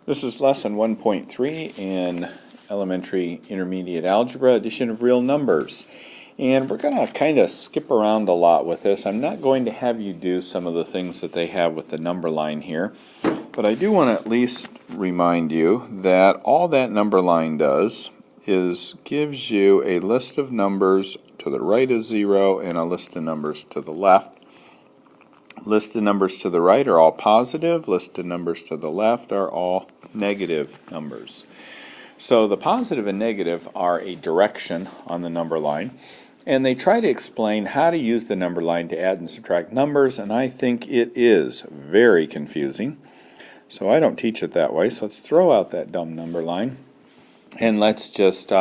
This is lesson 1.3 in elementary intermediate algebra, addition of real numbers. And we're going to kind of skip around a lot with this. I'm not going to have you do some of the things that they have with the number line here, but I do want to at least remind you that all that number line does is gives you a list of numbers to the right of 0 and a list of numbers to the left. List of numbers to the right are all positive. List of numbers to the left are all negative numbers. So the positive and negative are a direction on the number line, and they try to explain how to use the number line to add and subtract numbers, and I think it is very confusing. So I don't teach it that way, so let's throw out that dumb number line, and let's just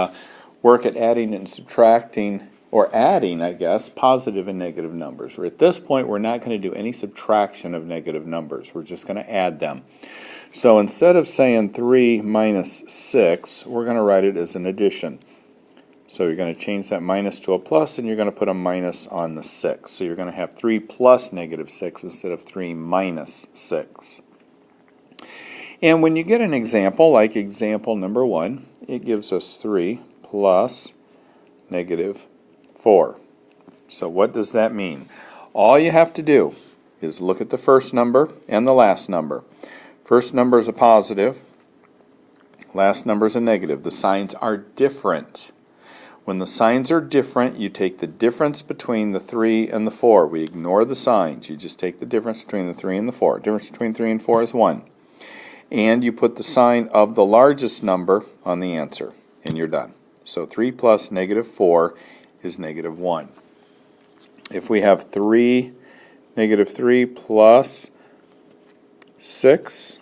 work at adding and subtracting, or adding, I guess, positive and negative numbers. At this point, we're not going to do any subtraction of negative numbers. We're just going to add them. So instead of saying 3 minus 6, we're going to write it as an addition. So you're going to change that minus to a plus, and you're going to put a minus on the 6. So you're going to have 3 plus negative 6 instead of 3 minus 6. And when you get an example, like example number 1, it gives us 3 plus negative 4. So what does that mean? All you have to do is look at the first number and the last number. First number is a positive, last number is a negative. The signs are different. When the signs are different, you take the difference between the 3 and the 4. We ignore the signs. You just take the difference between the 3 and the 4. Difference between 3 and 4 is 1. And you put the sign of the largest number on the answer, and you're done. So 3 plus negative 4 is negative 1. If we have negative 3 plus 6,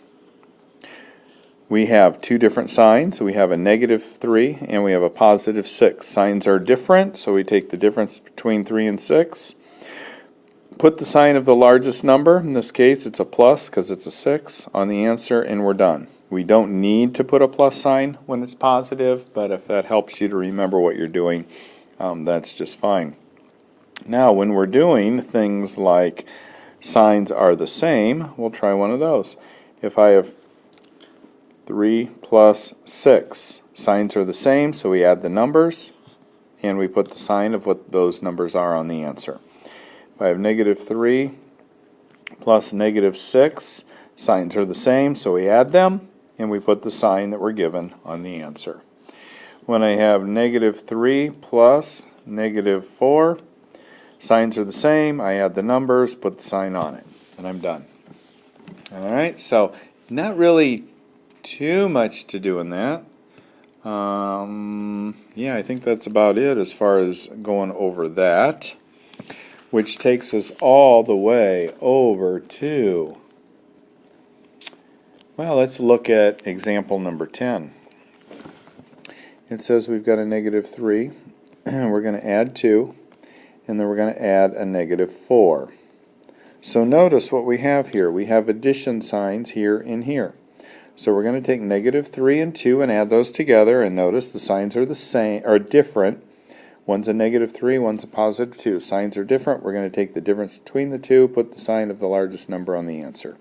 we have two different signs. We have a negative 3 and we have a positive 6. Signs are different, so we take the difference between 3 and 6. Put the sign of the largest number, in this case it's a plus because it's a 6, on the answer, and we're done. We don't need to put a plus sign when it's positive, but if that helps you to remember what you're doing, that's just fine. Now when we're doing things like signs are the same, we'll try one of those. If I have 3 plus 6, signs are the same, so we add the numbers and we put the sign of what those numbers are on the answer. If I have negative 3 plus negative 6, signs are the same, so we add them and we put the sign that we're given on the answer. When I have negative 3 plus negative 4, signs are the same, I add the numbers, put the sign on it, and I'm done. Alright, so not really too much to do in that. Yeah, I think that's about it as far as going over that, which takes us all the way over to, well, let's look at example number 10. It says we've got a negative 3, and we're going to add 2, and then we're going to add a negative 4. So notice what we have here. We have addition signs here and here. So we're going to take negative 3 and 2 and add those together, and notice the signs are the same, or different. One's a negative 3, one's a positive 2. Signs are different. We're going to take the difference between the two, put the sign of the largest number on the answer.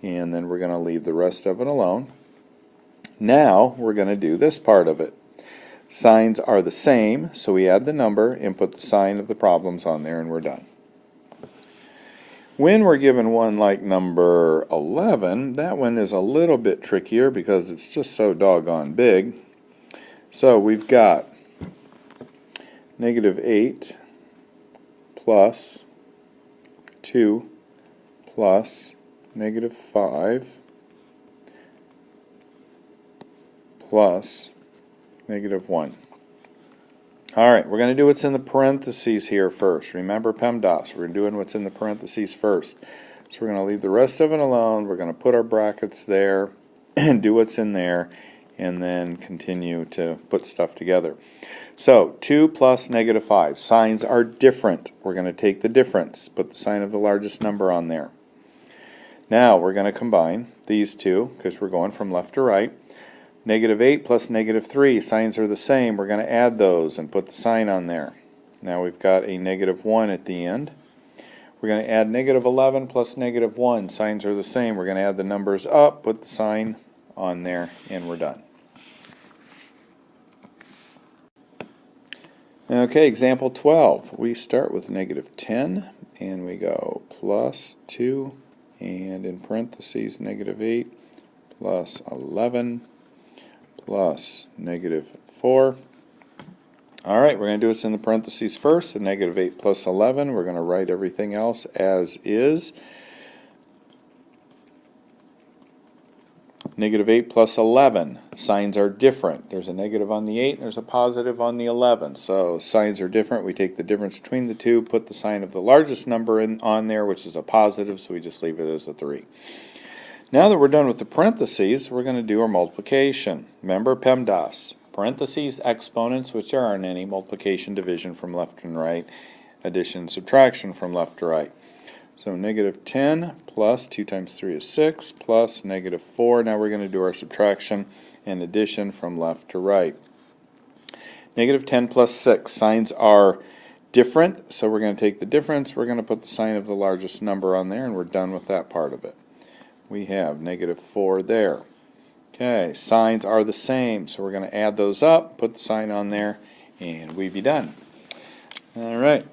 And then we're going to leave the rest of it alone. Now we're going to do this part of it. Signs are the same, so we add the number and put the sign of the problems on there, and we're done. When we're given one like number 11, that one is a little bit trickier because it's just so doggone big. So we've got negative 8 plus 2 plus negative 5 plus negative 1. Alright, we're going to do what's in the parentheses here first. Remember PEMDAS, we're doing what's in the parentheses first. So we're going to leave the rest of it alone, we're going to put our brackets there and do what's in there, and then continue to put stuff together. So 2 plus negative 5, signs are different. We're going to take the difference, put the sign of the largest number on there. Now we're going to combine these two because we're going from left to right. Negative 8 plus negative 3, signs are the same. We're going to add those and put the sign on there. Now we've got a negative 1 at the end. We're going to add negative 11 plus negative 1. Signs are the same. We're going to add the numbers up, put the sign on there, and we're done. Okay, example 12. We start with negative 10, and we go plus 2, and in parentheses negative 8, plus 11, plus negative 4. All right, we're going to do this in the parentheses first. The negative 8 plus 11. We're going to write everything else as is. Negative 8 plus 11. Signs are different. There's a negative on the 8 and there's a positive on the 11. So signs are different. We take the difference between the two, put the sign of the largest number on there, which is a positive, so we just leave it as a 3. Now that we're done with the parentheses, we're going to do our multiplication. Remember PEMDAS. Parentheses, exponents, which there aren't any, multiplication, division from left and right, addition, subtraction from left to right. So negative 10 plus 2 times 3 is 6 plus negative 4. Now we're going to do our subtraction and addition from left to right. Negative 10 plus 6. Signs are different, so we're going to take the difference. We're going to put the sign of the largest number on there, and we're done with that part of it. We have negative 4 there. Okay, signs are the same, so we're going to add those up, put the sign on there, and we'd be done. All right.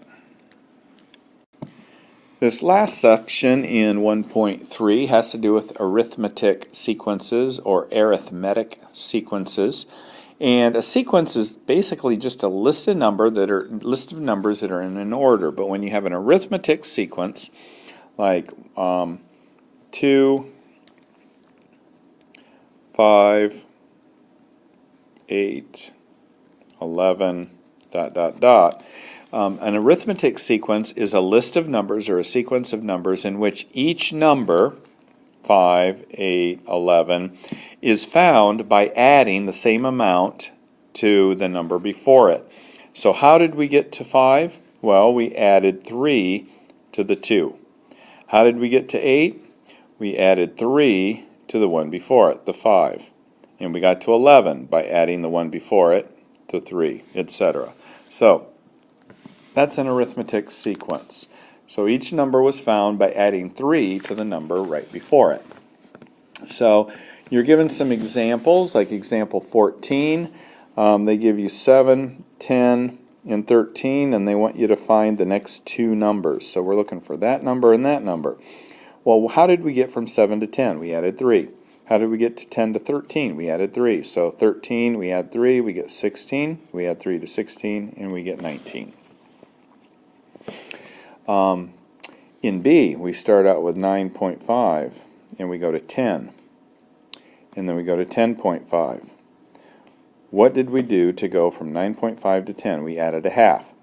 This last section in 1.3 has to do with arithmetic sequences or arithmetic sequences. And a sequence is basically just a list of numbers that are in an order. But when you have an arithmetic sequence, like 2, 5, 8, 11, ... An arithmetic sequence is a list of numbers or a sequence of numbers in which each number, 5, 8, 11, is found by adding the same amount to the number before it. So how did we get to 5? Well, we added 3 to the 2. How did we get to 8? We added 3 to the one before it, the 5. And we got to 11 by adding the one before it, the 3, etc. So that's an arithmetic sequence. So each number was found by adding 3 to the number right before it. So you're given some examples, like example 14. They give you 7, 10, and 13, and they want you to find the next two numbers. So we're looking for that number and that number. Well, how did we get from 7 to 10? We added 3. How did we get to 10 to 13? We added 3. So 13, we add 3, we get 16. We add 3 to 16, and we get 19. In B, we start out with 9.5, and we go to 10. And then we go to 10.5. What did we do to go from 9.5 to 10? We added a half.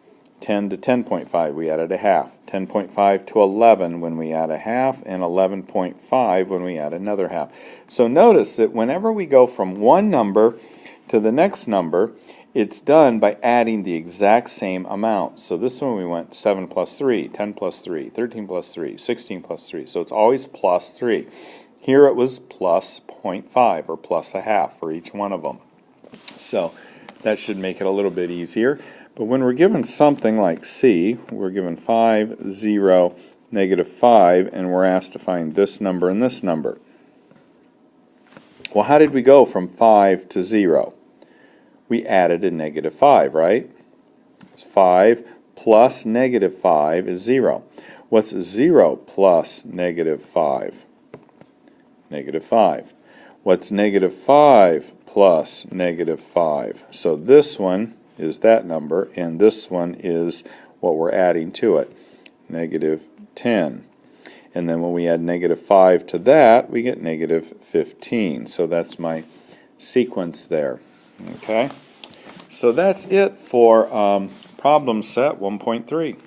10 to 10.5, we added a half. 10.5 to 11 when we add a half, and 11.5 when we add another half. So notice that whenever we go from one number to the next number, it's done by adding the exact same amount. So this one we went 7 plus 3, 10 plus 3, 13 plus 3, 16 plus 3. So it's always plus 3. Here it was plus 0.5 or plus a half for each one of them. So that should make it a little bit easier. But when we're given something like C, we're given 5, 0, negative 5, and we're asked to find this number and this number. Well, how did we go from 5 to 0? We added a negative 5, right? It's 5 plus negative 5 is 0. What's 0 plus negative 5? Negative 5. What's negative 5 plus negative 5? So this one is that number, and this one is what we're adding to it, negative 10. And then when we add negative 5 to that, we get negative 15. So that's my sequence there. Okay, so that's it for problem set 1.3.